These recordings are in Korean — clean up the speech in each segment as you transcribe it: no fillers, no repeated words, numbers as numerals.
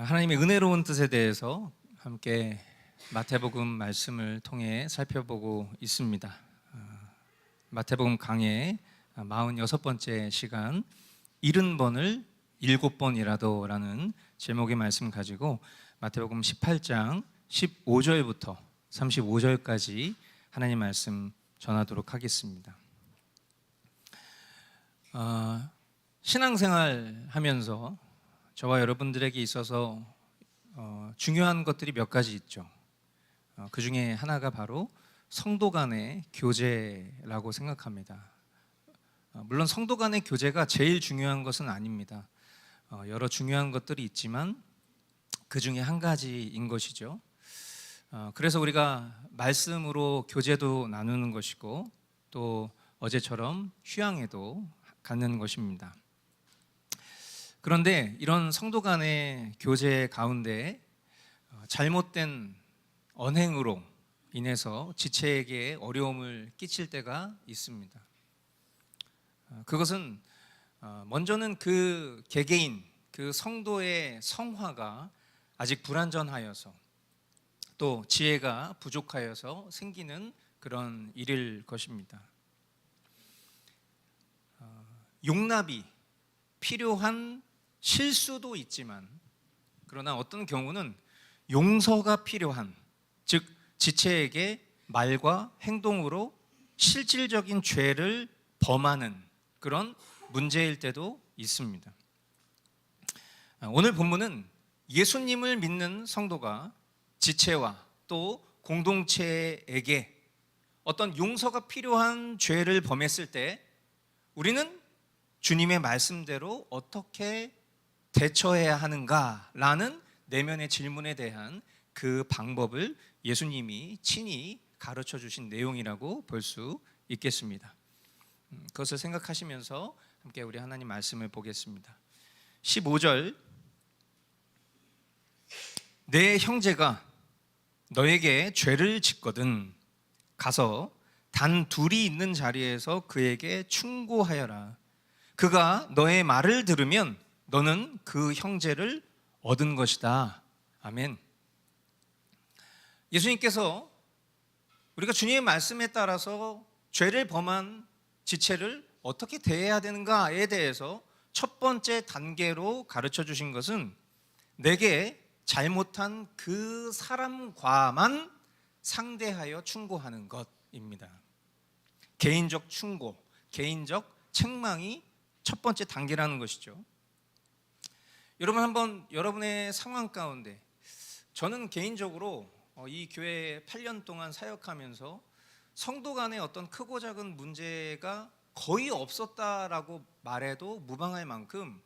하나님의 은혜로운 뜻에 대해서 함께 마태복음 말씀을 통해 살펴보고 있습니다. 마태복음 강의 46번째 시간 70번을 7번이라도 라는 제목의 말씀 가지고 마태복음 18장 15절부터 35절까지 하나님 말씀 전하도록 하겠습니다. 신앙생활 하면서 저와 여러분들에게 있어서 중요한 것들이 몇 가지 있죠. 그 중에 하나가 바로 성도 간의 교제라고 생각합니다. 물론 성도 간의 교제가 제일 중요한 것은 아닙니다. 여러 중요한 것들이 있지만 그 중에 한 가지인 것이죠. 그래서 우리가 말씀으로 교제도 나누는 것이고 또 어제처럼 휴양에도 갖는 것입니다. 그런데 이런 성도 간의 교제 가운데 잘못된 언행으로 인해서 지체에게 어려움을 끼칠 때가 있습니다. 그것은 먼저는 그 개개인, 그 성도의 성화가 아직 불완전하여서 또 지혜가 부족하여서 생기는 그런 일일 것입니다. 용납이 필요한 실수도 있지만 그러나 어떤 경우는 용서가 필요한, 즉 지체에게 말과 행동으로 실질적인 죄를 범하는 그런 문제일 때도 있습니다. 오늘 본문은 예수님을 믿는 성도가 지체와 또 공동체에게 어떤 용서가 필요한 죄를 범했을 때 우리는 주님의 말씀대로 어떻게 대처해야 하는가라는 내면의 질문에 대한 그 방법을 예수님이 친히 가르쳐 주신 내용이라고 볼 수 있겠습니다. 그것을 생각하시면서 함께 우리 하나님 말씀을 보겠습니다. 15절, 내 형제가 너에게 죄를 짓거든 가서 단 둘이 있는 자리에서 그에게 충고하여라. 그가 너의 말을 들으면 너는 그 형제를 얻은 것이다. 아멘. 예수님께서 우리가 주님의 말씀에 따라서 죄를 범한 지체를 어떻게 대해야 되는가에 대해서 첫 번째 단계로 가르쳐 주신 것은 내게 잘못한 그 사람과만 상대하여 충고하는 것입니다. 개인적 충고, 개인적 책망이 첫 번째 단계라는 것이죠. 여러분 한번 여러분의 상황 가운데, 저는 개인적으로 이 교회에 8년 동안 사역하면서 성도 간의 어떤 크고 작은 문제가 거의 없었다라고 말해도 무방할 만큼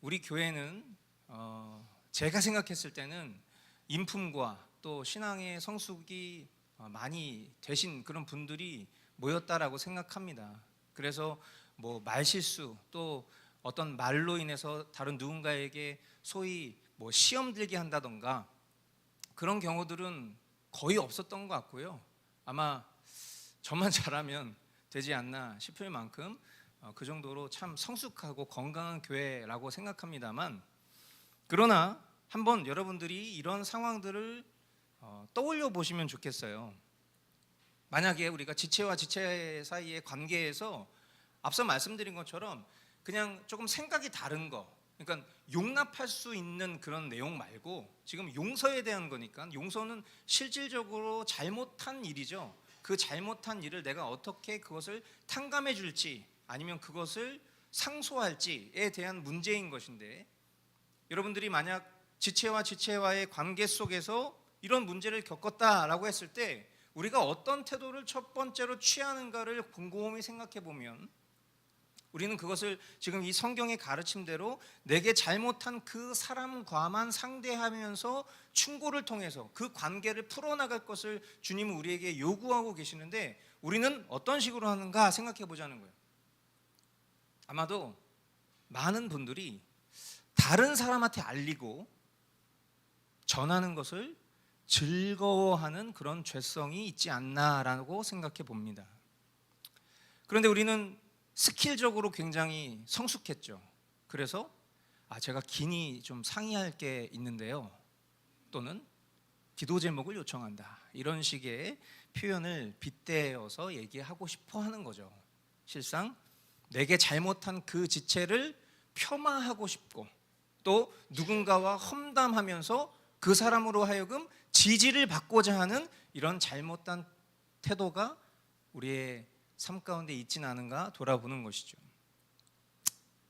우리 교회는 제가 생각했을 때는 인품과 또 신앙의 성숙이 많이 되신 그런 분들이 모였다라고 생각합니다. 그래서 뭐 말실수 또 어떤 말로 인해서 다른 누군가에게 소위 뭐 시험 들게 한다던가 그런 경우들은 거의 없었던 것 같고요. 아마 저만 잘하면 되지 않나 싶을 만큼 그 정도로 참 성숙하고 건강한 교회라고 생각합니다만, 그러나 한번 여러분들이 이런 상황들을 떠올려 보시면 좋겠어요. 만약에 우리가 지체와 지체 사이의 관계에서 앞서 말씀드린 것처럼 그냥 조금 생각이 다른 거, 그러니까 용납할 수 있는 그런 내용 말고 지금 용서에 대한 거니까, 용서는 실질적으로 잘못한 일이죠. 그 잘못한 일을 내가 어떻게 그것을 탕감해 줄지 아니면 그것을 상소할지에 대한 문제인 것인데, 여러분들이 만약 지체와 지체와의 관계 속에서 이런 문제를 겪었다라고 했을 때 우리가 어떤 태도를 첫 번째로 취하는가를 곰곰이 생각해 보면 우리는 그것을 지금 이 성경의 가르침대로 내게 잘못한 그 사람과만 상대하면서 충고를 통해서 그 관계를 풀어나갈 것을 주님은 우리에게 요구하고 계시는데, 우리는 어떤 식으로 하는가 생각해 보자는 거예요. 아마도 많은 분들이 다른 사람한테 알리고 전하는 것을 즐거워하는 그런 죄성이 있지 않나라고 생각해 봅니다. 그런데 우리는 스킬적으로 굉장히 성숙했죠. 그래서 제가 긴히 좀 상의할 게 있는데요, 또는 기도 제목을 요청한다, 이런 식의 표현을 빗대어서 얘기하고 싶어 하는 거죠. 실상 내게 잘못한 그 지체를 폄하하고 싶고, 또 누군가와 험담하면서 그 사람으로 하여금 지지를 받고자 하는 이런 잘못된 태도가 우리의 삶 가운데 있지는 않은가 돌아보는 것이죠.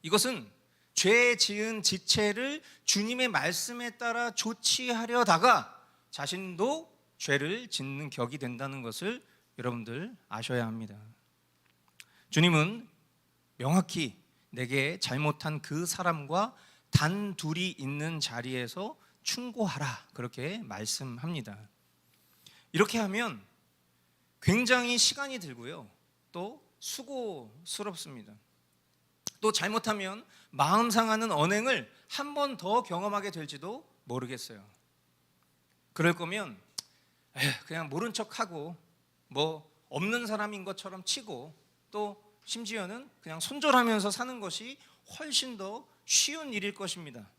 이것은 죄 지은 지체를 주님의 말씀에 따라 조치하려다가 자신도 죄를 짓는 격이 된다는 것을 여러분들 아셔야 합니다. 주님은 명확히 내게 잘못한 그 사람과 단둘이 있는 자리에서 충고하라, 그렇게 말씀합니다. 이렇게 하면 굉장히 시간이 들고요, 또 수고스럽습니다. 또 잘못하면 마음 상하는 언행을 한 번 더 경험하게 될지도 모르겠어요. 그럴 거면 그냥 모른 척하고 뭐 없는 사람인 것처럼 치고, 또 심지어는 그냥 손절하면서 사는 것이 훨씬 더 쉬운 일일 것입니다.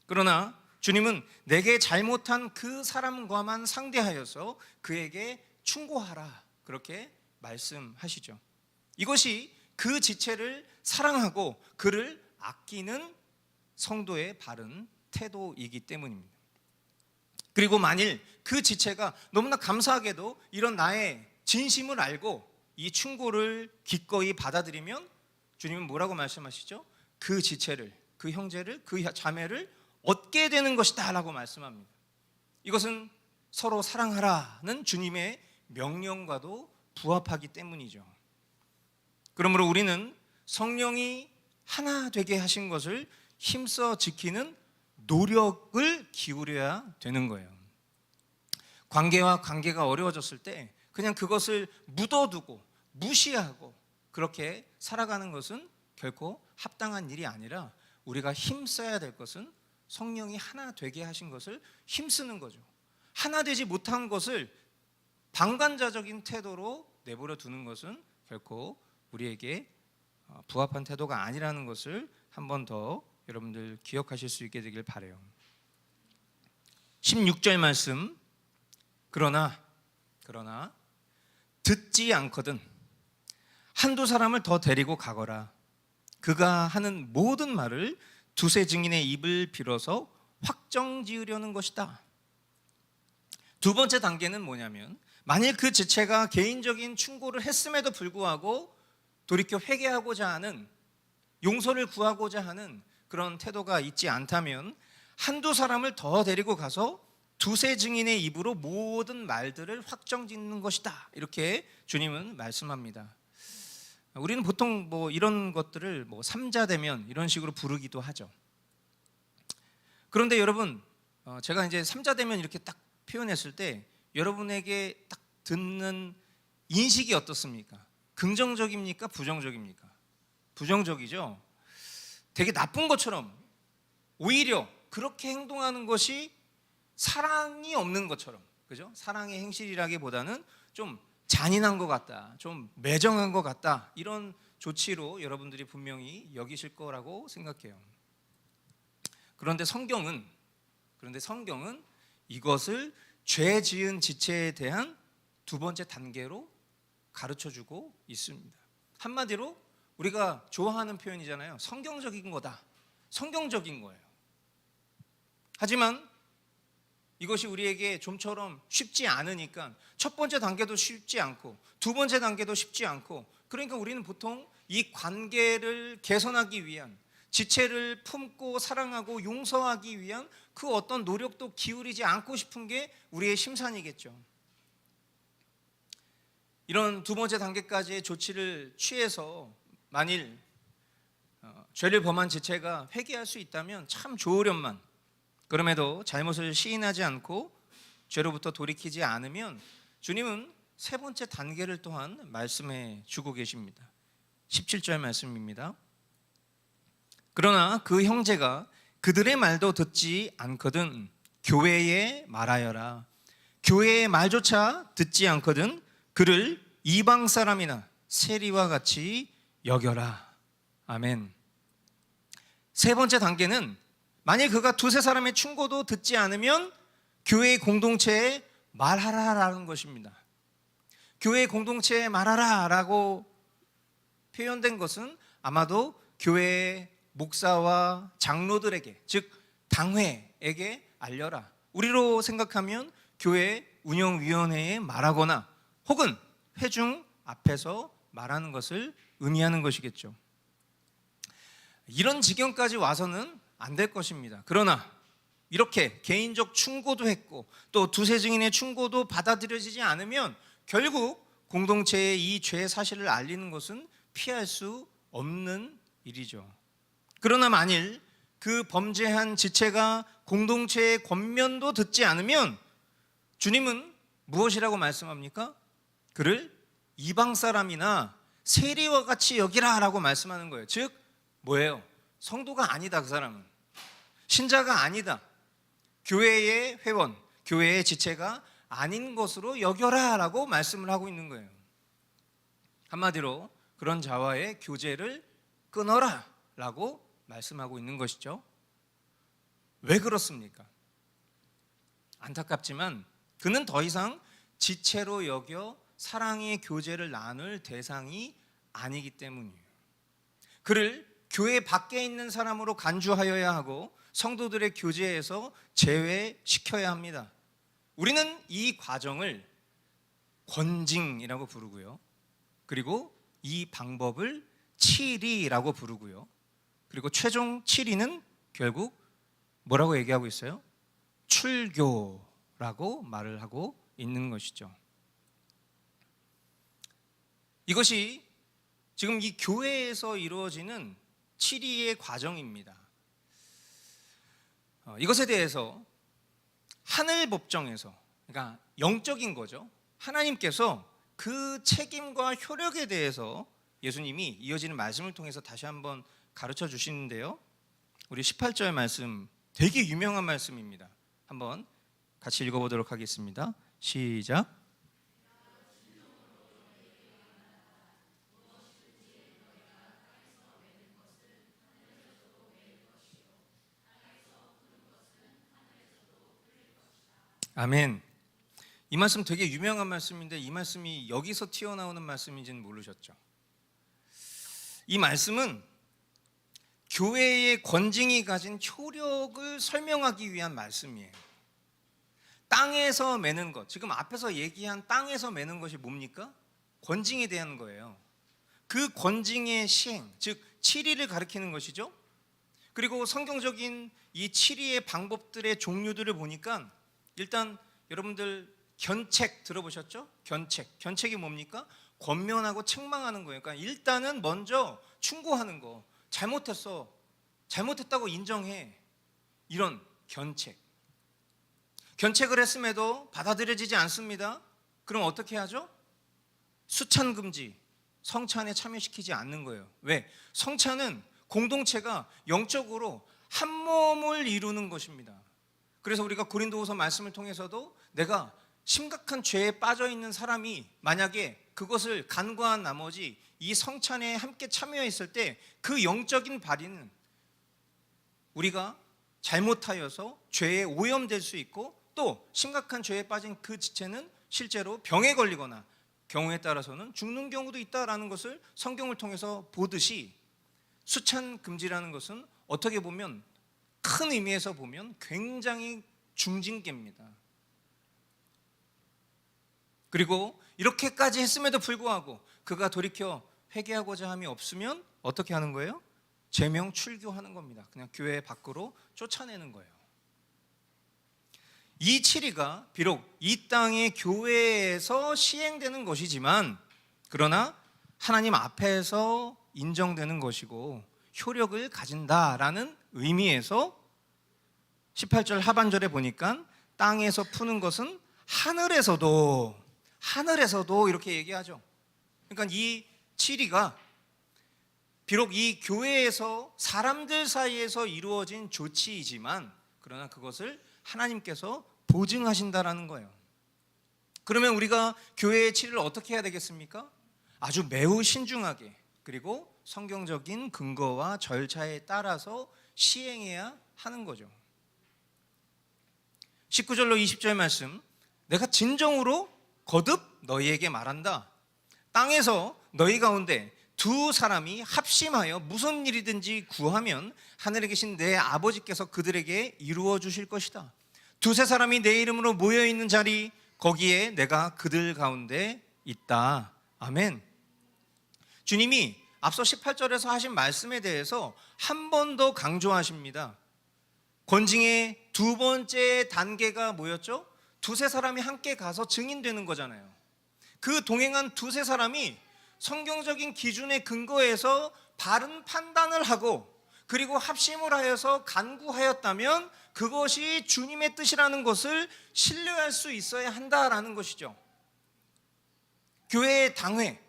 그러나 주님은 내게 잘못한 그 사람과만 상대하여서 그에게 충고하라, 그렇게 말씀하시죠. 이것이 그 지체를 사랑하고 그를 아끼는 성도의 바른 태도이기 때문입니다. 그리고 만일 그 지체가 너무나 감사하게도 이런 나의 진심을 알고 이 충고를 기꺼이 받아들이면 주님은 뭐라고 말씀하시죠? 그 지체를, 그 형제를, 그 자매를 얻게 되는 것이다 라고 말씀합니다. 이것은 서로 사랑하라는 주님의 명령과도 부합하기 때문이죠. 그러므로 우리는 성령이 하나 되게 하신 것을 힘써 지키는 노력을 기울여야 되는 거예요. 관계가 어려워졌을 때 그냥 그것을 묻어두고 무시하고 그렇게 살아가는 것은 결코 합당한 일이 아니라, 우리가 힘써야 될 것은 성령이 하나 되게 하신 것을 힘쓰는 거죠. 하나 되지 못한 것을 방관자적인 태도로 내버려 두는 것은 결코 우리에게 부합한 태도가 아니라는 것을 한 번 더 여러분들 기억하실 수 있게 되길 바라요. 16절 말씀, 그러나 듣지 않거든 한두 사람을 더 데리고 가거라. 그가 하는 모든 말을 두세 증인의 입을 빌어서 확정지으려는 것이다. 두 번째 단계는 뭐냐면, 만일 그 지체가 개인적인 충고를 했음에도 불구하고 돌이켜 회개하고자 하는, 용서를 구하고자 하는 그런 태도가 있지 않다면 한두 사람을 더 데리고 가서 두세 증인의 입으로 모든 말들을 확정짓는 것이다, 이렇게 주님은 말씀합니다. 우리는 보통 이런 것들을 삼자대면 이런 식으로 부르기도 하죠. 그런데 여러분, 제가 이제 삼자대면 이렇게 딱 표현했을 때 여러분에게 딱 듣는 인식이 어떻습니까? 긍정적입니까? 부정적입니까? 부정적이죠. 되게 나쁜 것처럼, 오히려 그렇게 행동하는 것이 사랑이 없는 것처럼, 그죠? 사랑의 행실이라기보다는 좀 잔인한 것 같다, 좀 매정한 것 같다, 이런 조치로 여러분들이 분명히 여기실 거라고 생각해요. 그런데 성경은 이것을 죄 지은 지체에 대한 두 번째 단계로 가르쳐주고 있습니다. 한마디로 우리가 좋아하는 표현이잖아요. 성경적인 거다, 성경적인 거예요. 하지만 이것이 우리에게 좀처럼 쉽지 않으니까 첫 번째 단계도 쉽지 않고 두 번째 단계도 쉽지 않고, 그러니까 우리는 보통 이 관계를 개선하기 위한, 지체를 품고 사랑하고 용서하기 위한 그 어떤 노력도 기울이지 않고 싶은 게 우리의 심산이겠죠. 이런 두 번째 단계까지의 조치를 취해서 만일 죄를 범한 지체가 회개할 수 있다면 참 좋으련만, 그럼에도 잘못을 시인하지 않고 죄로부터 돌이키지 않으면 주님은 세 번째 단계를 또한 말씀해 주고 계십니다. 17절 말씀입니다. 그러나 그 형제가 그들의 말도 듣지 않거든 교회에 말하여라. 교회의 말조차 듣지 않거든 그를 이방 사람이나 세리와 같이 여겨라. 아멘. 세 번째 단계는 만약 그가 두세 사람의 충고도 듣지 않으면 교회의 공동체에 말하라라는 것입니다. 교회의 공동체에 말하라라고 표현된 것은 아마도 교회의 목사와 장로들에게, 즉 당회에게 알려라. 우리로 생각하면 교회 운영위원회에 말하거나 혹은 회중 앞에서 말하는 것을 의미하는 것이겠죠. 이런 지경까지 와서는 안 될 것입니다. 그러나 이렇게 개인적 충고도 했고 또 두세 증인의 충고도 받아들여지지 않으면 결국 공동체에 이 죄 사실을 알리는 것은 피할 수 없는 일이죠. 그러나 만일 그 범죄한 지체가 공동체의 권면도 듣지 않으면 주님은 무엇이라고 말씀합니까? 그를 이방 사람이나 세리와 같이 여기라 라고 말씀하는 거예요. 즉 뭐예요? 성도가 아니다. 그 사람은 신자가 아니다. 교회의 회원, 교회의 지체가 아닌 것으로 여겨라 라고 말씀을 하고 있는 거예요. 한마디로 그런 자와의 교제를 끊어라 라고 말씀하고 있는 것이죠. 왜 그렇습니까? 안타깝지만 그는 더 이상 지체로 여겨 사랑의 교제를 나눌 대상이 아니기 때문이에요. 그를 교회 밖에 있는 사람으로 간주하여야 하고 성도들의 교제에서 제외시켜야 합니다. 우리는 이 과정을 권징이라고 부르고요. 그리고 이 방법을 치리라고 부르고요. 그리고 최종 치리는 결국 뭐라고 얘기하고 있어요? 출교라고 말을 하고 있는 것이죠. 이것이 지금 이 교회에서 이루어지는 치리의 과정입니다. 이것에 대해서 하늘 법정에서, 그러니까 영적인 거죠. 하나님께서 그 책임과 효력에 대해서 예수님이 이어지는 말씀을 통해서 다시 한번 가르쳐 주시는데요. 우리 18절 말씀 되게 유명한 말씀입니다. 한번 같이 읽어보도록 하겠습니다. 시작. 아멘. 이 말씀 되게 유명한 말씀인데 이 말씀이 여기서 튀어나오는 말씀인지는 모르셨죠? 이 말씀은 교회의 권징이 가진 효력을 설명하기 위한 말씀이에요. 땅에서 매는 것, 지금 앞에서 얘기한 땅에서 매는 것이 뭡니까? 권징에 대한 거예요. 그 권징의 시행, 즉 치리를 가리키는 것이죠. 그리고 성경적인 이 치리의 방법들의 종류들을 보니까 일단 여러분들 견책 들어보셨죠? 견책이 뭡니까? 권면하고 책망하는 거예요. 그러니까 일단은 먼저 충고하는 거. 잘못했어. 잘못했다고 인정해. 이런 견책을 했음에도 받아들여지지 않습니다. 그럼 어떻게 하죠? 수찬 금지, 성찬에 참여시키지 않는 거예요. 왜? 성찬은 공동체가 영적으로 한 몸을 이루는 것입니다. 그래서 우리가 고린도후서 말씀을 통해서도 내가 심각한 죄에 빠져 있는 사람이 만약에 그것을 간과한 나머지 이 성찬에 함께 참여했을 때 그 영적인 발휘는 우리가 잘못하여서 죄에 오염될 수 있고 또 심각한 죄에 빠진 그 지체는 실제로 병에 걸리거나 경우에 따라서는 죽는 경우도 있다라는 것을 성경을 통해서 보듯이 수찬 금지라는 것은 어떻게 보면 큰 의미에서 보면 굉장히 중징계입니다. 그리고 이렇게까지 했음에도 불구하고 그가 돌이켜 회개하고자 함이 없으면 어떻게 하는 거예요? 제명 출교하는 겁니다. 그냥 교회 밖으로 쫓아내는 거예요. 이 치리가 비록 이 땅의 교회에서 시행되는 것이지만 그러나 하나님 앞에서 인정되는 것이고 효력을 가진다라는 의미에서 18절 하반절에 보니까 땅에서 푸는 것은 하늘에서도 이렇게 얘기하죠. 그러니까 이 치리가 비록 이 교회에서 사람들 사이에서 이루어진 조치이지만 그러나 그것을 하나님께서 보증하신다라는 거예요. 그러면 우리가 교회의 치리를 어떻게 해야 되겠습니까? 아주 매우 신중하게 그리고 성경적인 근거와 절차에 따라서 시행해야 하는 거죠. 19절로 20절 말씀, 내가 진정으로 거듭 너희에게 말한다. 땅에서 너희 가운데 두 사람이 합심하여 무슨 일이든지 구하면 하늘에 계신 내 아버지께서 그들에게 이루어 주실 것이다. 두세 사람이 내 이름으로 모여 있는 자리, 거기에 내가 그들 가운데 있다. 아멘. 주님이 앞서 18절에서 하신 말씀에 대해서 한 번 더 강조하십니다. 권징의 두 번째 단계가 뭐였죠? 두세 사람이 함께 가서 증인되는 거잖아요. 그 동행한 두세 사람이 성경적인 기준에 근거해서 바른 판단을 하고 그리고 합심을 하여서 간구하였다면 그것이 주님의 뜻이라는 것을 신뢰할 수 있어야 한다라는 것이죠. 교회의 당회,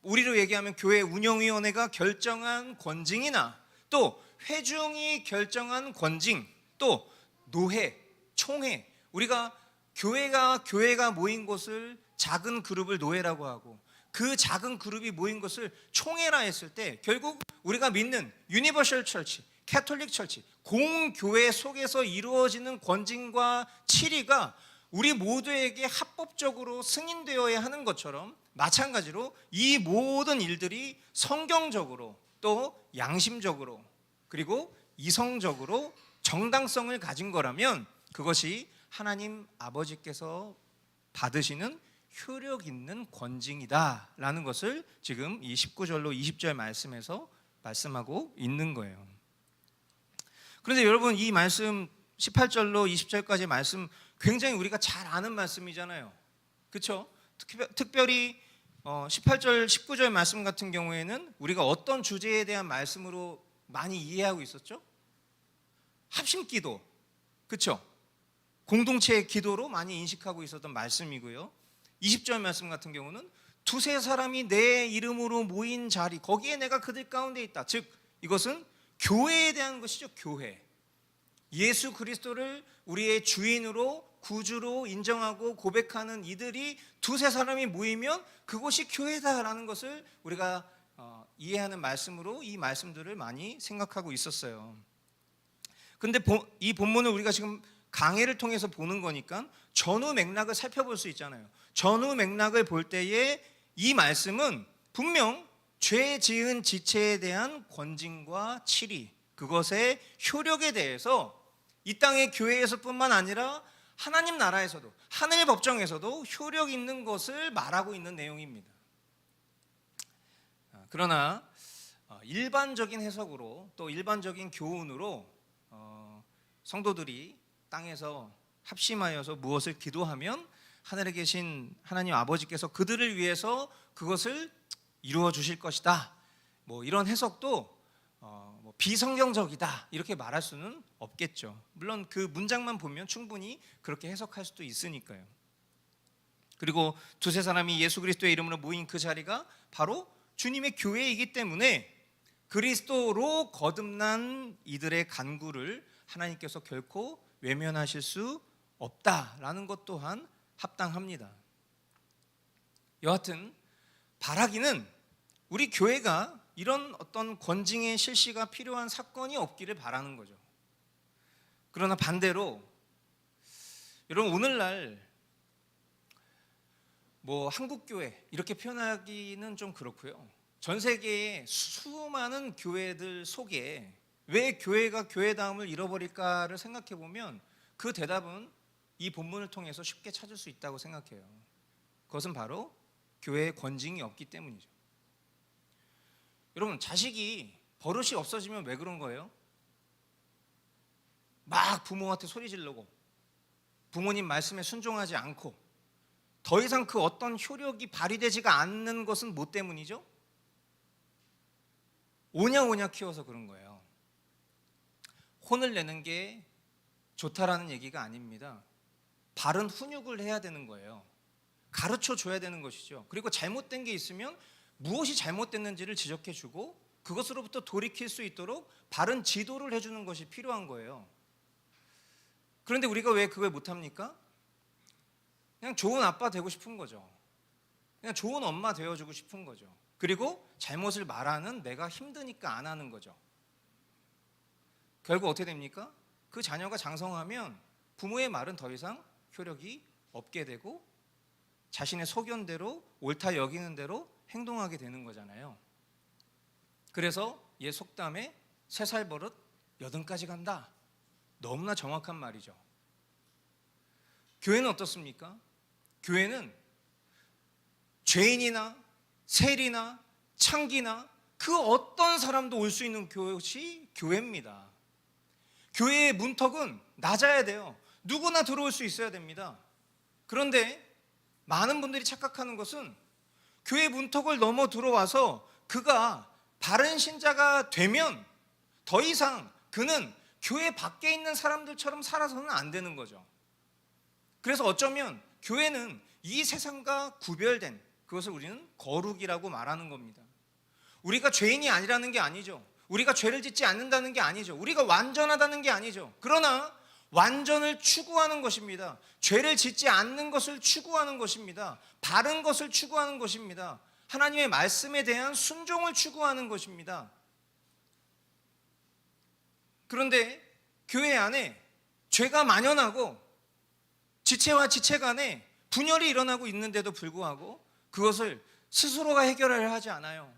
우리로 얘기하면 교회 운영위원회가 결정한 권징이나 또 회중이 결정한 권징, 또 노회, 총회, 우리가 교회가 모인 곳을 작은 그룹을 노회라고 하고 그 작은 그룹이 모인 것을 총회라 했을 때 결국 우리가 믿는 유니버셜 철치, 캐톨릭 철치, 공교회 속에서 이루어지는 권징과 치리가 우리 모두에게 합법적으로 승인되어야 하는 것처럼 마찬가지로 이 모든 일들이 성경적으로 또 양심적으로 그리고 이성적으로 정당성을 가진 거라면 그것이 하나님 아버지께서 받으시는 효력 있는 권징이다라는 것을 지금 이 19절로 20절 말씀에서 말씀하고 있는 거예요. 그런데 여러분, 이 말씀 18절로 20절까지 말씀 굉장히 우리가 잘 아는 말씀이잖아요. 그렇죠? 특별히 18절, 19절 말씀 같은 경우에는 우리가 어떤 주제에 대한 말씀으로 많이 이해하고 있었죠? 합심기도, 그렇죠? 공동체의 기도로 많이 인식하고 있었던 말씀이고요. 20절 말씀 같은 경우는 두세 사람이 내 이름으로 모인 자리, 거기에 내가 그들 가운데 있다. 즉 이것은 교회에 대한 것이죠. 교회, 예수 그리스도를 우리의 주인으로 구주로 인정하고 고백하는 이들이 두세 사람이 모이면 그것이 교회다라는 것을 우리가 이해하는 말씀으로 이 말씀들을 많이 생각하고 있었어요. 근데 이 본문을 우리가 지금 강해를 통해서 보는 거니까 전후 맥락을 살펴볼 수 있잖아요. 전후 맥락을 볼 때에 이 말씀은 분명 죄 지은 지체에 대한 권징과 치리, 그것의 효력에 대해서 이 땅의 교회에서뿐만 아니라 하나님 나라에서도, 하늘 법정에서도 효력 있는 것을 말하고 있는 내용입니다. 그러나 일반적인 해석으로 또 일반적인 교훈으로 성도들이 땅에서 합심하여서 무엇을 기도하면 하늘에 계신 하나님 아버지께서 그들을 위해서 그것을 이루어 주실 것이다, 뭐 이런 해석도 비성경적이다 이렇게 말할 수는 없겠죠. 물론 그 문장만 보면 충분히 그렇게 해석할 수도 있으니까요. 그리고 두세 사람이 예수 그리스도의 이름으로 모인 그 자리가 바로 주님의 교회이기 때문에 그리스도로 거듭난 이들의 간구를 하나님께서 결코 외면하실 수 없다라는 것 또한 합당합니다. 여하튼 바라기는 우리 교회가 이런 어떤 권징의 실시가 필요한 사건이 없기를 바라는 거죠. 그러나 반대로 여러분, 오늘날 뭐 한국교회 이렇게 표현하기는 좀 그렇고요. 전 세계의 수많은 교회들 속에 왜 교회가 교회다움을 잃어버릴까를 생각해 보면 그 대답은 이 본문을 통해서 쉽게 찾을 수 있다고 생각해요. 그것은 바로 교회의 권징이 없기 때문이죠. 여러분, 자식이 버릇이 없어지면 왜 그런 거예요? 막 부모한테 소리 지르고 부모님 말씀에 순종하지 않고 더 이상 그 어떤 효력이 발휘되지가 않는 것은 뭐 때문이죠? 오냐오냐 키워서 그런 거예요. 혼을 내는 게 좋다라는 얘기가 아닙니다. 바른 훈육을 해야 되는 거예요. 가르쳐 줘야 되는 것이죠. 그리고 잘못된 게 있으면 무엇이 잘못됐는지를 지적해 주고 그것으로부터 돌이킬 수 있도록 바른 지도를 해주는 것이 필요한 거예요. 그런데 우리가 왜 그걸 못합니까? 그냥 좋은 아빠 되고 싶은 거죠. 그냥 좋은 엄마 되어주고 싶은 거죠. 그리고 잘못을 말하는 내가 힘드니까 안 하는 거죠. 결국 어떻게 됩니까? 그 자녀가 장성하면 부모의 말은 더 이상 효력이 없게 되고 자신의 소견대로 옳다 여기는 대로 행동하게 되는 거잖아요. 그래서 옛 속담에 3살 버릇 8까지 간다. 너무나 정확한 말이죠. 교회는 어떻습니까? 교회는 죄인이나 세리나 창기나 그 어떤 사람도 올 수 있는 곳이 교회입니다. 교회의 문턱은 낮아야 돼요. 누구나 들어올 수 있어야 됩니다. 그런데 많은 분들이 착각하는 것은 교회 문턱을 넘어 들어와서 그가 바른 신자가 되면 더 이상 그는 교회 밖에 있는 사람들처럼 살아서는 안 되는 거죠. 그래서 어쩌면 교회는 이 세상과 구별된, 그것을 우리는 거룩이라고 말하는 겁니다. 우리가 죄인이 아니라는 게 아니죠. 우리가 죄를 짓지 않는다는 게 아니죠. 우리가 완전하다는 게 아니죠. 그러나 완전을 추구하는 것입니다. 죄를 짓지 않는 것을 추구하는 것입니다. 바른 것을 추구하는 것입니다. 하나님의 말씀에 대한 순종을 추구하는 것입니다. 그런데 교회 안에 죄가 만연하고 지체와 지체 간에 분열이 일어나고 있는데도 불구하고 그것을 스스로가 해결하려 하지 않아요.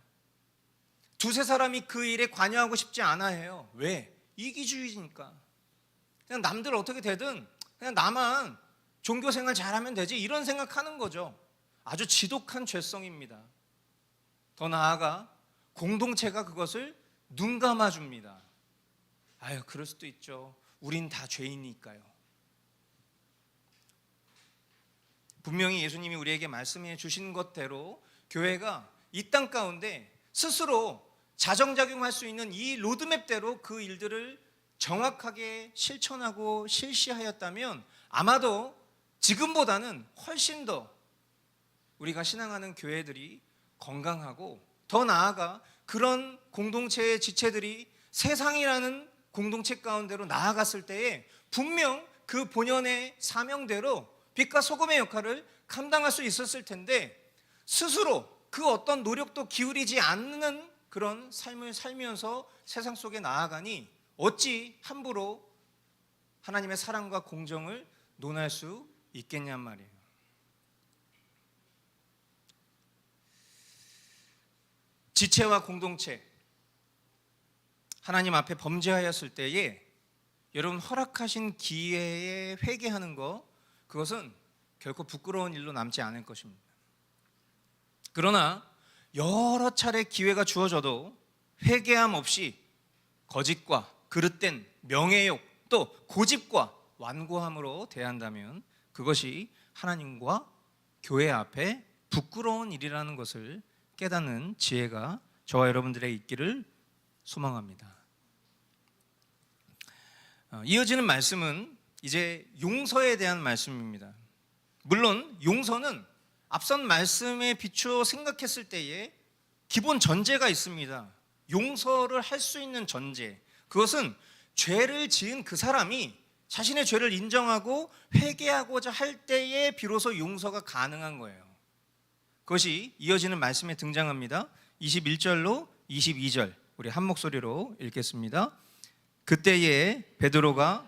두세 사람이 그 일에 관여하고 싶지 않아 해요. 왜? 이기주의니까. 그냥 남들 어떻게 되든 그냥 나만 종교생활 잘하면 되지, 이런 생각하는 거죠. 아주 지독한 죄성입니다. 더 나아가 공동체가 그것을 눈 감아줍니다. 아유, 그럴 수도 있죠. 우린 다 죄인이니까요. 분명히 예수님이 우리에게 말씀해 주신 것대로 교회가 이 땅 가운데 스스로 자정작용할 수 있는 이 로드맵대로 그 일들을 정확하게 실천하고 실시하였다면 아마도 지금보다는 훨씬 더 우리가 신앙하는 교회들이 건강하고, 더 나아가 그런 공동체의 지체들이 세상이라는 공동체 가운데로 나아갔을 때에 분명 그 본연의 사명대로 빛과 소금의 역할을 감당할 수 있었을 텐데, 스스로 그 어떤 노력도 기울이지 않는 그런 삶을 살면서 세상 속에 나아가니 어찌 함부로 하나님의 사랑과 공정을 논할 수 있겠냔 말이에요. 지체와 공동체, 하나님 앞에 범죄하였을 때에 여러분 허락하신 기회에 회개하는 것, 그것은 결코 부끄러운 일로 남지 않을 것입니다. 그러나 여러 차례 기회가 주어져도 회개함 없이 거짓과 그릇된 명예욕, 또 고집과 완고함으로 대한다면 그것이 하나님과 교회 앞에 부끄러운 일이라는 것을 깨닫는 지혜가 저와 여러분들의 있기를 소망합니다. 이어지는 말씀은 이제 용서에 대한 말씀입니다. 물론 용서는 앞선 말씀에 비추어 생각했을 때에 기본 전제가 있습니다. 용서를 할 수 있는 전제, 그것은 죄를 지은 그 사람이 자신의 죄를 인정하고 회개하고자 할 때에 비로소 용서가 가능한 거예요. 그것이 이어지는 말씀에 등장합니다. 21절로 22절 우리 한 목소리로 읽겠습니다. 그때에 베드로가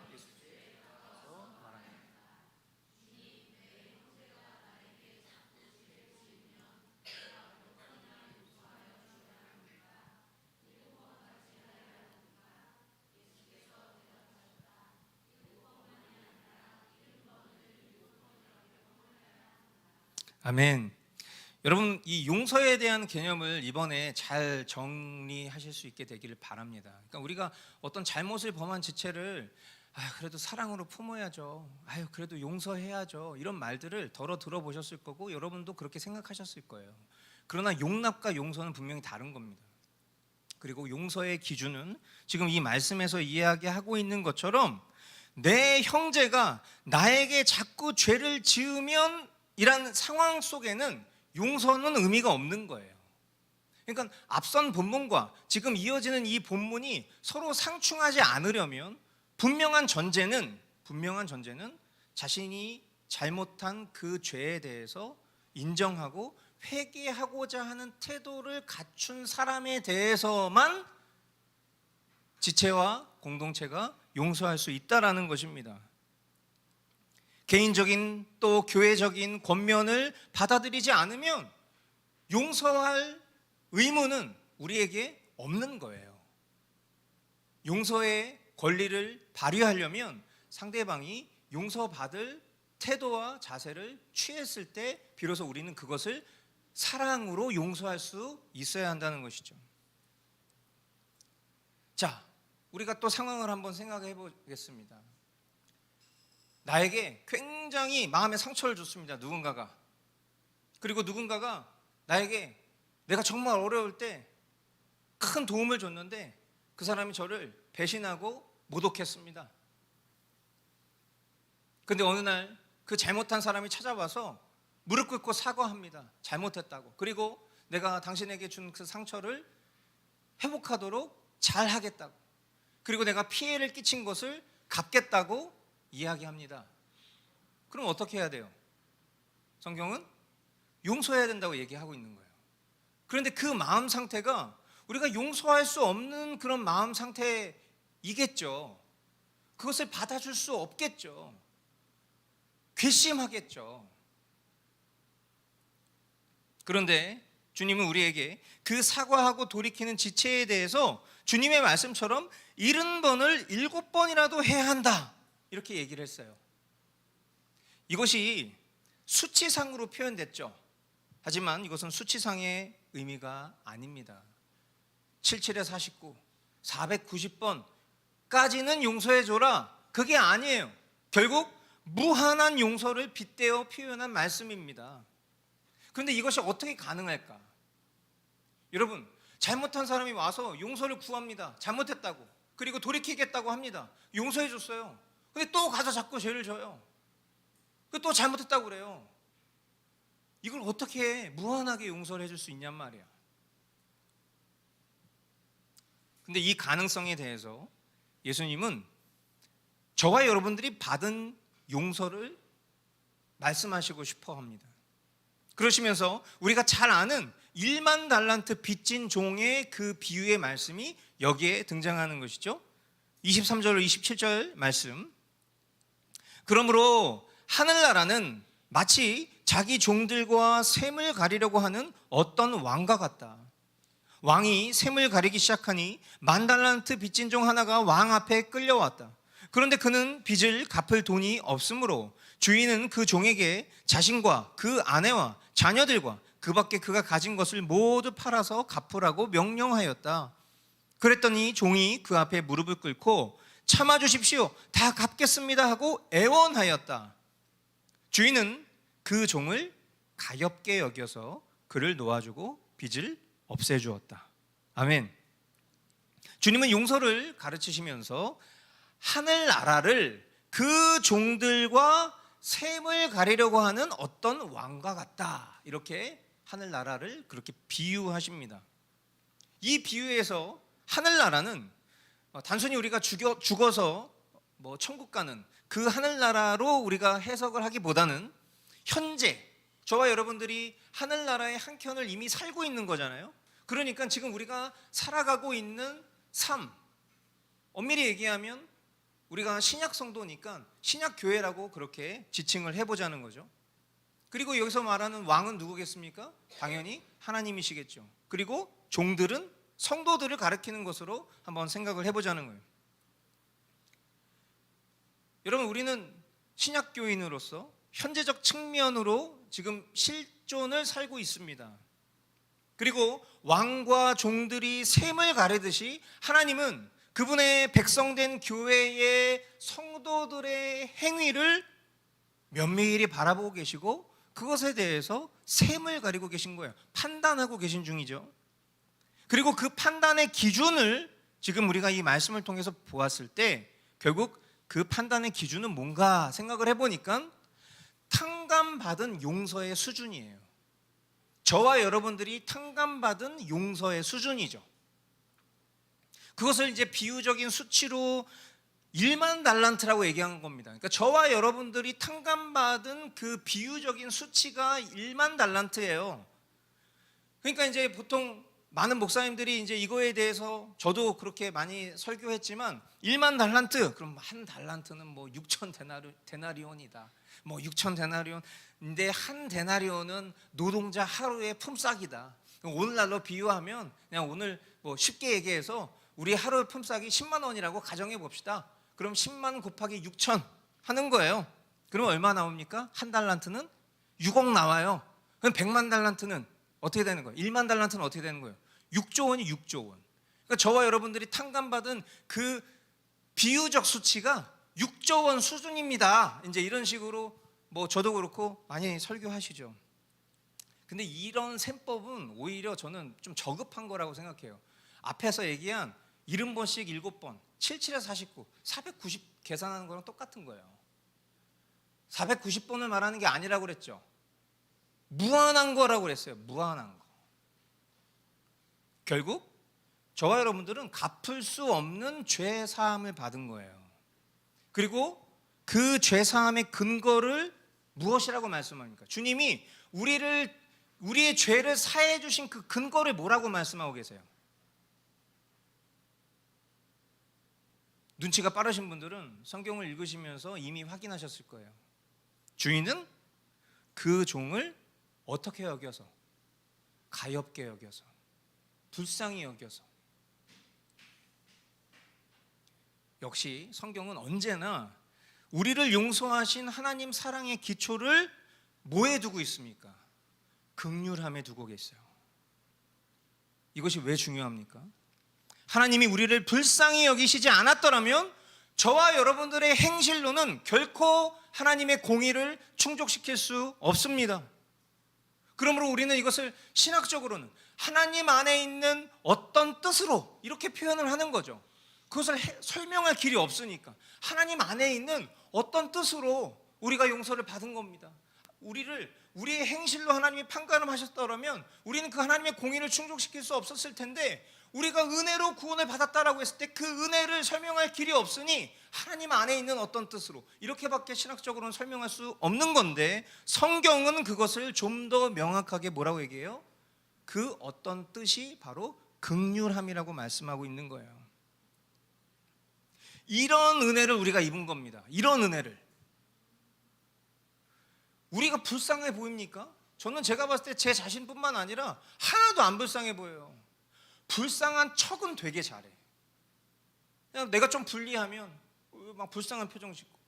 아멘. 여러분, 이 용서에 대한 개념을 이번에 잘 정리하실 수 있게 되기를 바랍니다. 그러니까 우리가 어떤 잘못을 범한 지체를 그래도 사랑으로 품어야죠, 그래도 용서해야죠, 이런 말들을 덜어 들어보셨을 거고 여러분도 그렇게 생각하셨을 거예요. 그러나 용납과 용서는 분명히 다른 겁니다. 그리고 용서의 기준은 지금 이 말씀에서 이야기하고 있는 것처럼 내 형제가 나에게 자꾸 죄를 지으면 이란 상황 속에는 용서는 의미가 없는 거예요. 그러니까 앞선 본문과 지금 이어지는 이 본문이 서로 상충하지 않으려면 분명한 전제는 자신이 잘못한 그 죄에 대해서 인정하고 회개하고자 하는 태도를 갖춘 사람에 대해서만 지체와 공동체가 용서할 수 있다라는 것입니다. 개인적인 또 교회적인 권면을 받아들이지 않으면 용서할 의무는 우리에게 없는 거예요. 용서의 권리를 발휘하려면 상대방이 용서받을 태도와 자세를 취했을 때 비로소 우리는 그것을 사랑으로 용서할 수 있어야 한다는 것이죠. 자, 우리가 또 상황을 한번 생각해 보겠습니다. 나에게 굉장히 마음에 상처를 줬습니다. 누군가가. 그리고 누군가가 나에게 내가 정말 어려울 때 큰 도움을 줬는데 그 사람이 저를 배신하고 모독했습니다. 근데 어느 날 그 잘못한 사람이 찾아와서 무릎 꿇고 사과합니다. 잘못했다고. 그리고 내가 당신에게 준 그 상처를 회복하도록 잘 하겠다고. 그리고 내가 피해를 끼친 것을 갚겠다고 이야기합니다. 그럼 어떻게 해야 돼요? 성경은 용서해야 된다고 얘기하고 있는 거예요. 그런데 그 마음 상태가 우리가 용서할 수 없는 그런 마음 상태이겠죠. 그것을 받아줄 수 없겠죠. 괘씸하겠죠. 그런데 주님은 우리에게 그 사과하고 돌이키는 지체에 대해서 주님의 말씀처럼 70번을 7번이라도 해야 한다, 이렇게 얘기를 했어요. 이것이 수치상으로 표현됐죠. 하지만 이것은 수치상의 의미가 아닙니다. 77에 49, 490번까지는 용서해줘라, 그게 아니에요. 결국 무한한 용서를 빗대어 표현한 말씀입니다. 그런데 이것이 어떻게 가능할까? 여러분, 잘못한 사람이 와서 용서를 구합니다. 잘못했다고. 그리고 돌이키겠다고 합니다. 용서해 줬어요. 근데 또 가서 자꾸 죄를 져요. 또 잘못했다고 그래요. 이걸 어떻게 무한하게 용서를 해줄 수 있냔 말이야. 근데 이 가능성에 대해서 예수님은 저와 여러분들이 받은 용서를 말씀하시고 싶어 합니다. 그러시면서 우리가 잘 아는 1만 달란트 빚진 종의 그 비유의 말씀이 여기에 등장하는 것이죠. 23절로 27절 말씀. 그러므로 하늘나라는 마치 자기 종들과 셈을 가리려고 하는 어떤 왕과 같다. 왕이 셈을 가리기 시작하니 1만 달란트 빚진 종 하나가 왕 앞에 끌려왔다. 그런데 그는 빚을 갚을 돈이 없으므로 주인은 그 종에게 자신과 그 아내와 자녀들과 그 밖에 그가 가진 것을 모두 팔아서 갚으라고 명령하였다. 그랬더니 종이 그 앞에 무릎을 꿇고 참아주십시오, 다 갚겠습니다 하고 애원하였다. 주인은 그 종을 가엾게 여겨서 그를 놓아주고 빚을 없애주었다. 아멘. 주님은 용서를 가르치시면서 하늘나라를 그 종들과 셈을 가리려고 하는 어떤 왕과 같다, 이렇게 하늘나라를 그렇게 비유하십니다. 이 비유에서 하늘나라는 단순히 우리가 죽어서 천국 가는 그 하늘나라로 우리가 해석을 하기보다는 현재 저와 여러분들이 하늘나라의 한켠을 이미 살고 있는 거잖아요. 그러니까 지금 우리가 살아가고 있는 삶, 엄밀히 얘기하면 우리가 신약 성도니까 신약 교회라고 그렇게 지칭을 해보자는 거죠. 그리고 여기서 말하는 왕은 누구겠습니까? 당연히 하나님이시겠죠. 그리고 종들은 성도들을 가리키는 것으로 한번 생각을 해보자는 거예요. 여러분, 우리는 신약 교인으로서 현재적 측면으로 지금 실존을 살고 있습니다. 그리고 왕과 종들이 셈을 가리듯이 하나님은 그분의 백성된 교회의 성도들의 행위를 면밀히 바라보고 계시고 그것에 대해서 셈을 가리고 계신 거예요. 판단하고 계신 중이죠. 그리고 그 판단의 기준을 지금 우리가 이 말씀을 통해서 보았을 때 결국 그 판단의 기준은 뭔가 생각을 해보니까 탕감받은 용서의 수준이에요. 저와 여러분들이 탕감받은 용서의 수준이죠. 그것을 이제 비유적인 수치로 1만 달란트라고 얘기한 겁니다. 그러니까 저와 여러분들이 탕감받은 그 비유적인 수치가 1만 달란트예요. 그러니까 이제 보통 많은 목사님들이 이제 이거에 대해서 저도 그렇게 많이 설교했지만 1만 달란트, 그럼 한 달란트는 뭐 6천 데나리온이다. 뭐 6천 데나리온인데 한 데나리온은 노동자 하루의 품삯이다. 오늘날로 비유하면 그냥 오늘 뭐 쉽게 얘기해서 우리 하루 품삯이 10만 원이라고 가정해 봅시다. 그럼 10만 곱하기 6천 하는 거예요. 그럼 얼마 나옵니까? 한 달란트는 6억 나와요. 그럼 100만 달란트는 어떻게 되는 거예요? 1만 달란트는 어떻게 되는 거예요? 6조 원이 6조 원. 그러니까 저와 여러분들이 탕감받은 그 비유적 수치가 6조 원 수준입니다. 이제 이런 식으로 뭐 저도 그렇고 많이 설교하시죠. 근데 이런 셈법은 오히려 저는 좀 저급한 거라고 생각해요. 앞에서 얘기한 70번씩 7번, 77에서 49, 490 계산하는 거랑 똑같은 거예요. 490번을 말하는 게 아니라고 그랬죠. 무한한 거라고 그랬어요. 무한한 거. 결국 저와 여러분들은 갚을 수 없는 죄 사함을 받은 거예요. 그리고 그 죄 사함의 근거를 무엇이라고 말씀합니까? 주님이 우리의 죄를 사해 주신 그 근거를 뭐라고 말씀하고 계세요? 눈치가 빠르신 분들은 성경을 읽으시면서 이미 확인하셨을 거예요. 주인은 그 종을 어떻게 여겨서? 가엾게 여겨서, 불쌍히 여겨서. 역시 성경은 언제나 우리를 용서하신 하나님 사랑의 기초를 뭐에 두고 있습니까? 긍휼함에 두고 계세요. 이것이 왜 중요합니까? 하나님이 우리를 불쌍히 여기시지 않았더라면 저와 여러분들의 행실로는 결코 하나님의 공의를 충족시킬 수 없습니다. 그러므로 우리는 이것을 신학적으로는 하나님 안에 있는 어떤 뜻으로 이렇게 표현을 하는 거죠. 그것을 설명할 길이 없으니까 하나님 안에 있는 어떤 뜻으로 우리가 용서를 받은 겁니다. 우리의 행실로 하나님이 판가름하셨더라면 우리는 그 하나님의 공의를 충족시킬 수 없었을 텐데, 우리가 은혜로 구원을 받았다라고 했을 때 그 은혜를 설명할 길이 없으니 하나님 안에 있는 어떤 뜻으로, 이렇게밖에 신학적으로는 설명할 수 없는 건데, 성경은 그것을 좀 더 명확하게 뭐라고 얘기해요? 그 어떤 뜻이 바로 긍휼함이라고 말씀하고 있는 거예요. 이런 은혜를 우리가 입은 겁니다. 이런 은혜를. 우리가 불쌍해 보입니까? 저는 제가 봤을 때 제 자신뿐만 아니라 하나도 안 불쌍해 보여요. 불쌍한 척은 되게 잘해. 그냥 내가 좀 불리하면 막 불쌍한 표정 짓고,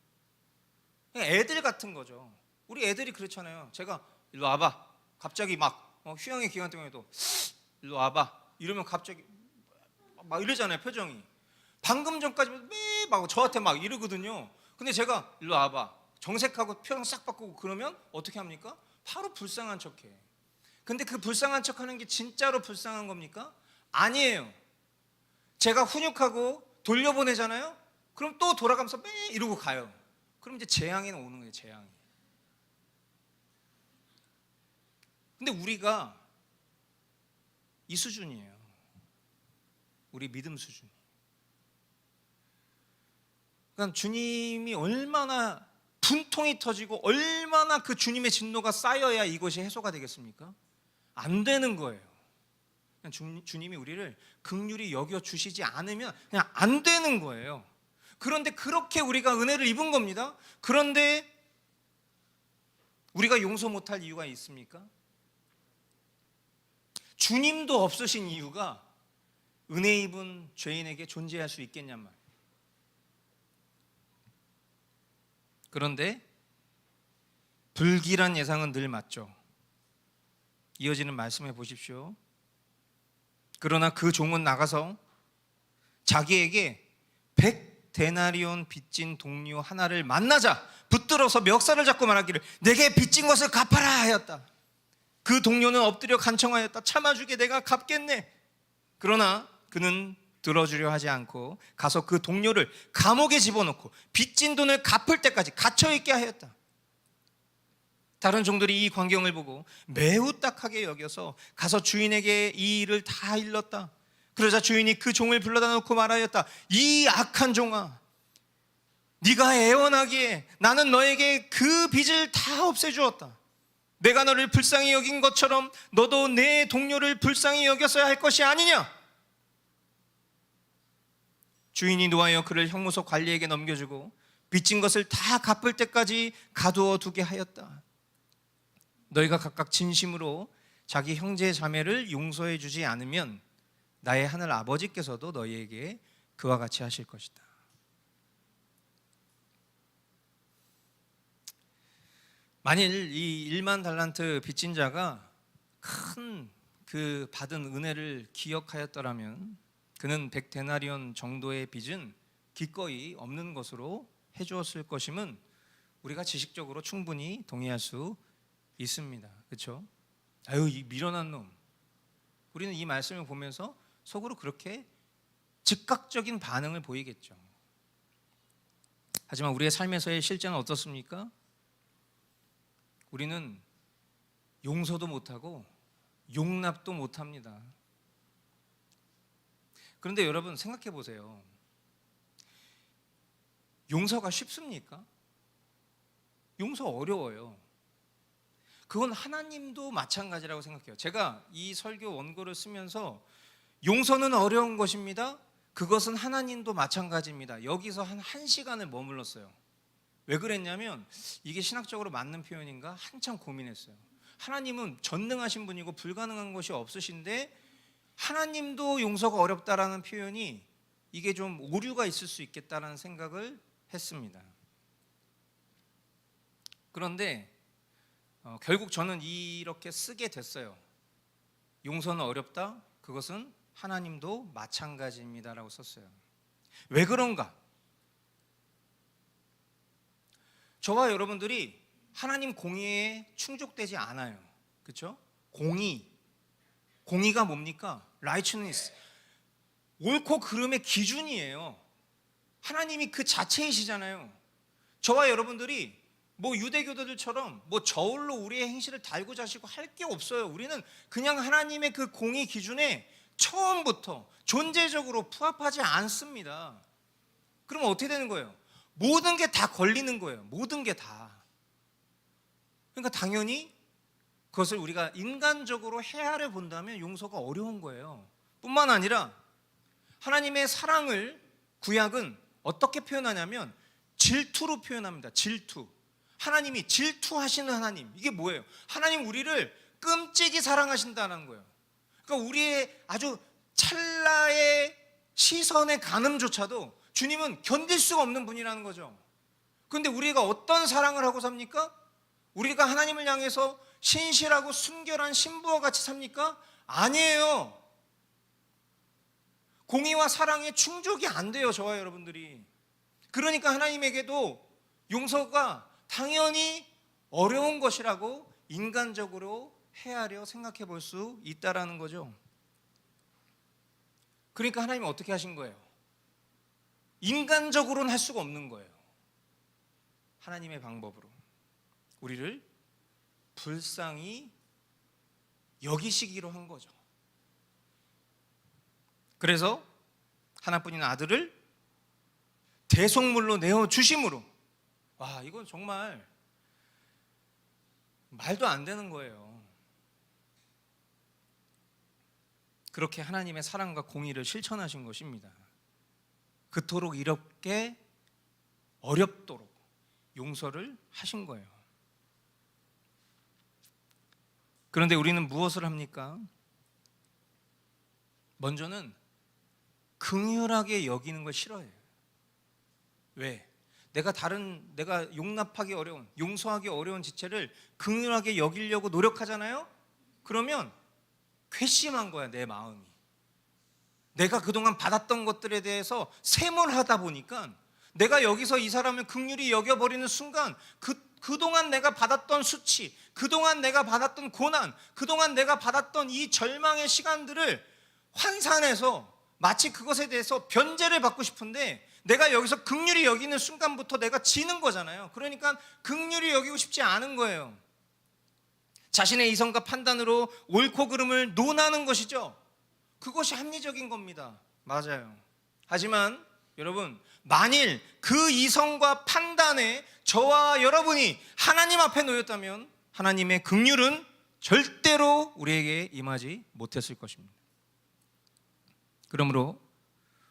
그냥 애들 같은 거죠. 우리 애들이 그렇잖아요. 제가 일로 와봐, 갑자기 막 휴양의 기간 동안에도 일로 와봐 이러면 갑자기 막 이러잖아요. 표정이. 방금 전까지만 막 저한테 막 이러거든요. 근데 제가 일로 와봐 정색하고 표정 싹 바꾸고 그러면 어떻게 합니까? 바로 불쌍한 척해. 근데 그 불쌍한 척하는 게 진짜로 불쌍한 겁니까? 아니에요. 제가 훈육하고 돌려보내잖아요. 그럼 또 돌아가면서 이러고 가요. 그럼 이제 재앙이 오는 거예요. 재앙이. 근데 우리가 이 수준이에요. 우리 믿음 수준. 그러니까 주님이 얼마나 분통이 터지고 얼마나 그 주님의 진노가 쌓여야 이것이 해소가 되겠습니까? 안 되는 거예요. 주님이 우리를 긍휼히 여겨주시지 않으면 그냥 안 되는 거예요. 그런데 그렇게 우리가 은혜를 입은 겁니다. 그런데 우리가 용서 못할 이유가 있습니까? 주님도 없으신 이유가 은혜 입은 죄인에게 존재할 수 있겠냔 말이에요. 그런데 불길한 예상은 늘 맞죠. 이어지는 말씀해 보십시오. 그러나 그 종은 나가서 자기에게 100데나리온 빚진 동료 하나를 만나자 붙들어서 멱살을 잡고 말하기를 내게 빚진 것을 갚아라 하였다. 그 동료는 엎드려 간청하였다. 참아주게 내가 갚겠네. 그러나 그는 들어주려 하지 않고 가서 그 동료를 감옥에 집어넣고 빚진 돈을 갚을 때까지 갇혀있게 하였다. 다른 종들이 이 광경을 보고 매우 딱하게 여겨서 가서 주인에게 이 일을 다 일렀다. 그러자 주인이 그 종을 불러다 놓고 말하였다. 이 악한 종아, 네가 애원하기에 나는 너에게 그 빚을 다 없애주었다. 내가 너를 불쌍히 여긴 것처럼 너도 내 동료를 불쌍히 여겼어야 할 것이 아니냐? 주인이 노하여 그를 형무소 관리에게 넘겨주고 빚진 것을 다 갚을 때까지 가두어 두게 하였다. 너희가 각각 진심으로 자기 형제 자매를 용서해 주지 않으면 나의 하늘 아버지께서도 너희에게 그와 같이 하실 것이다. 만일 이 1만 달란트 빚진 자가 큰 그 받은 은혜를 기억하였더라면 그는 100데나리온 정도의 빚은 기꺼이 없는 것으로 해주었을 것임은 우리가 지식적으로 충분히 동의할 수 있습니다. 그렇죠? 아유, 이 미련한 놈. 우리는 이 말씀을 보면서 속으로 그렇게 즉각적인 반응을 보이겠죠. 하지만 우리의 삶에서의 실제는 어떻습니까? 우리는 용서도 못하고 용납도 못합니다. 그런데 여러분 생각해 보세요. 용서가 쉽습니까? 용서 어려워요. 그건 하나님도 마찬가지라고 생각해요. 제가 이 설교 원고를 쓰면서 용서는 어려운 것입니다. 그것은 하나님도 마찬가지입니다. 여기서 한 1시간을 머물렀어요. 왜 그랬냐면 이게 신학적으로 맞는 표현인가 한참 고민했어요. 하나님은 전능하신 분이고 불가능한 것이 없으신데 하나님도 용서가 어렵다라는 표현이 이게 좀 오류가 있을 수 있겠다라는 생각을 했습니다. 그런데 결국 저는 이렇게 쓰게 됐어요. 용서는 어렵다. 그것은 하나님도 마찬가지입니다라고 썼어요. 왜 그런가? 저와 여러분들이 하나님 공의에 충족되지 않아요. 그렇죠? 공의가 뭡니까? righteousness, 옳고 그름의 기준이에요. 하나님이 그 자체이시잖아요. 저와 여러분들이 뭐 유대교도들처럼 뭐 저울로 우리의 행실을 달고 자시고 할 게 없어요. 우리는 그냥 하나님의 그 공의 기준에 처음부터 존재적으로 부합하지 않습니다. 그러면 어떻게 되는 거예요? 모든 게 다 걸리는 거예요. 모든 게 다. 그러니까 당연히 그것을 우리가 인간적으로 헤아려 본다면 용서가 어려운 거예요. 뿐만 아니라 하나님의 사랑을 구약은 어떻게 표현하냐면 질투로 표현합니다. 질투. 하나님이 질투하시는 하나님. 이게 뭐예요? 하나님 우리를 끔찍이 사랑하신다는 거예요. 그러니까 우리의 아주 찰나의 시선의 가늠조차도 주님은 견딜 수가 없는 분이라는 거죠. 그런데 우리가 어떤 사랑을 하고 삽니까? 우리가 하나님을 향해서 신실하고 순결한 신부와 같이 삽니까? 아니에요. 공의와 사랑에 충족이 안 돼요. 저와 여러분들이. 그러니까 하나님에게도 용서가 당연히 어려운 것이라고 인간적으로 헤아려 생각해 볼 수 있다라는 거죠. 그러니까 하나님은 어떻게 하신 거예요? 인간적으로는 할 수가 없는 거예요. 하나님의 방법으로 우리를 불쌍히 여기시기로 한 거죠. 그래서 하나뿐인 아들을 대속물로 내어주심으로, 와, 이건 정말 말도 안 되는 거예요. 그렇게 하나님의 사랑과 공의를 실천하신 것입니다. 그토록 이렇게 어렵도록 용서를 하신 거예요. 그런데 우리는 무엇을 합니까? 먼저는 긍휼하게 여기는 걸 싫어해요. 왜? 내가 용납하기 어려운, 용서하기 어려운 지체를 긍휼하게 여기려고 노력하잖아요? 그러면 괘씸한 거야, 내 마음이. 내가 그동안 받았던 것들에 대해서 세몰하다 보니까 내가 여기서 이 사람을 긍휼히 여겨버리는 순간 그동안 내가 받았던 수치, 그동안 내가 받았던 고난, 그동안 내가 받았던 이 절망의 시간들을 환산해서 마치 그것에 대해서 변제를 받고 싶은데 내가 여기서 긍휼히 여기는 순간부터 내가 지는 거잖아요. 그러니까 긍휼히 여기고 싶지 않은 거예요. 자신의 이성과 판단으로 옳고 그름을 논하는 것이죠. 그것이 합리적인 겁니다. 맞아요. 하지만 여러분, 만일 그 이성과 판단에 저와 여러분이 하나님 앞에 놓였다면 하나님의 긍휼은 절대로 우리에게 임하지 못했을 것입니다. 그러므로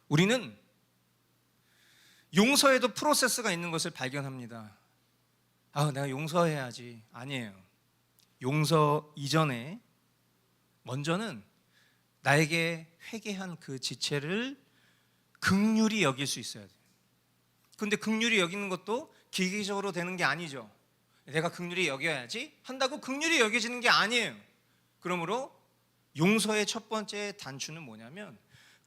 우리는 용서에도 프로세스가 있는 것을 발견합니다. 내가 용서해야지. 아니에요. 용서 이전에 먼저는 나에게 회개한 그 지체를 긍휼히 여길 수 있어야 돼요. 그런데 긍휼히 여기는 것도 기계적으로 되는 게 아니죠. 내가 긍휼히 여겨야지 한다고 긍휼히 여겨지는 게 아니에요. 그러므로 용서의 첫 번째 단추는 뭐냐면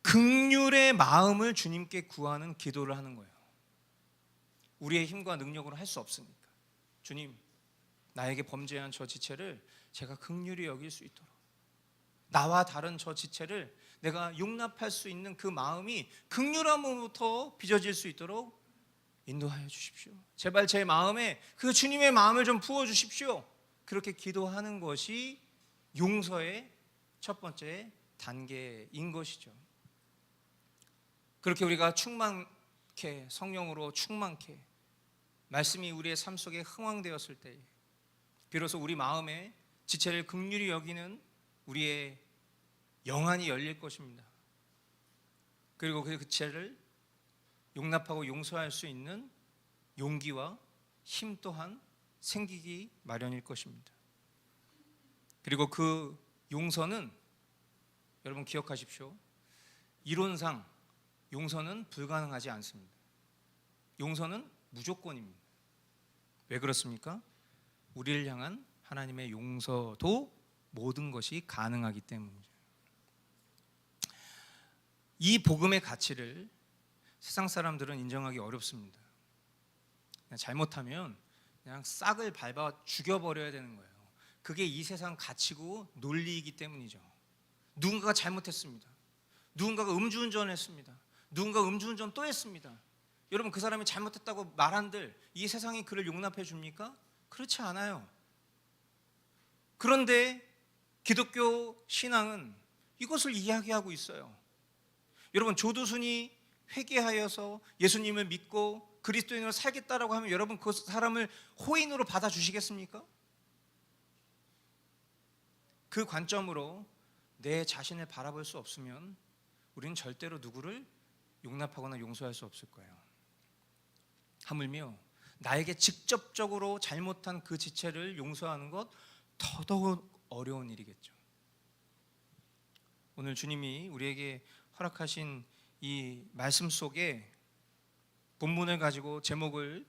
긍휼의 마음을 주님께 구하는 기도를 하는 거예요. 우리의 힘과 능력으로 할 수 없으니까. 주님, 나에게 범죄한 저 지체를 제가 긍휼히 여길 수 있도록, 나와 다른 저 지체를 내가 용납할 수 있는 그 마음이 긍휼함으로부터 빚어질 수 있도록 인도하여 주십시오. 제발 제 마음에 그 주님의 마음을 좀 부어 주십시오. 그렇게 기도하는 것이 용서의 첫 번째 단계인 것이죠. 그렇게 우리가 충만케, 성령으로 충만케 말씀이 우리의 삶 속에 흥황되었을 때 비로소 우리 마음에 지체를 긍휼히 여기는 우리의 영안이 열릴 것입니다. 그리고 그 지체를 용납하고 용서할 수 있는 용기와 힘 또한 생기기 마련일 것입니다. 그리고 그 용서는 여러분 기억하십시오. 이론상 용서는 불가능하지 않습니다. 용서는 무조건입니다. 왜 그렇습니까? 우리를 향한 하나님의 용서도 모든 것이 가능하기 때문이죠. 이 복음의 가치를 세상 사람들은 인정하기 어렵습니다. 잘못하면 그냥 싹을 밟아 죽여버려야 되는 거예요. 그게 이 세상 가치고 논리이기 때문이죠. 누군가가 잘못했습니다. 누군가가 음주운전을 했습니다. 누군가가 음주운전 또 했습니다. 여러분, 그 사람이 잘못했다고 말한들 이 세상이 그를 용납해 줍니까? 그렇지 않아요. 그런데 기독교 신앙은 이것을 이야기하고 있어요. 여러분, 조두순이 회개하여서 예수님을 믿고 그리스도인으로 살겠다라고 하면 여러분 그 사람을 호인으로 받아주시겠습니까? 그 관점으로 내 자신을 바라볼 수 없으면 우리는 절대로 누구를 용납하거나 용서할 수 없을 거예요. 하물며 나에게 직접적으로 잘못한 그 지체를 용서하는 것 더더욱 어려운 일이겠죠. 오늘 주님이 우리에게 허락하신 이 말씀 속에 본문을 가지고 제목을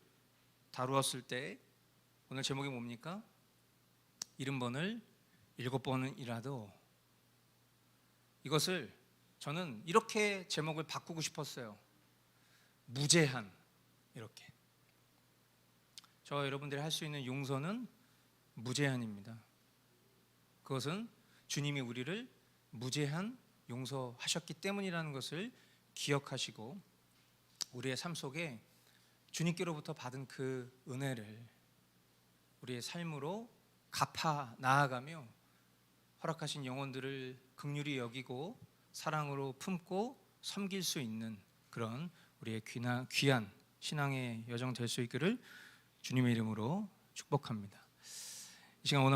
다루었을 때 오늘 제목이 뭡니까? 70번을 7번이라도. 이것을 저는 이렇게 제목을 바꾸고 싶었어요. 무제한. 이렇게. 저 여러분들이 할 수 있는 용서는 무제한입니다. 그것은 주님이 우리를 무제한 용서하셨기 때문이라는 것을 기억하시고 우리의 삶 속에 주님께로부터 받은 그 은혜를 우리의 삶으로 갚아 나아가며 허락하신 영혼들을 긍휼히 여기고 사랑으로 품고 섬길 수 있는 그런 우리의 귀한 신앙의 여정 될 수 있기를 주님의 이름으로 축복합니다. 이 시간 오늘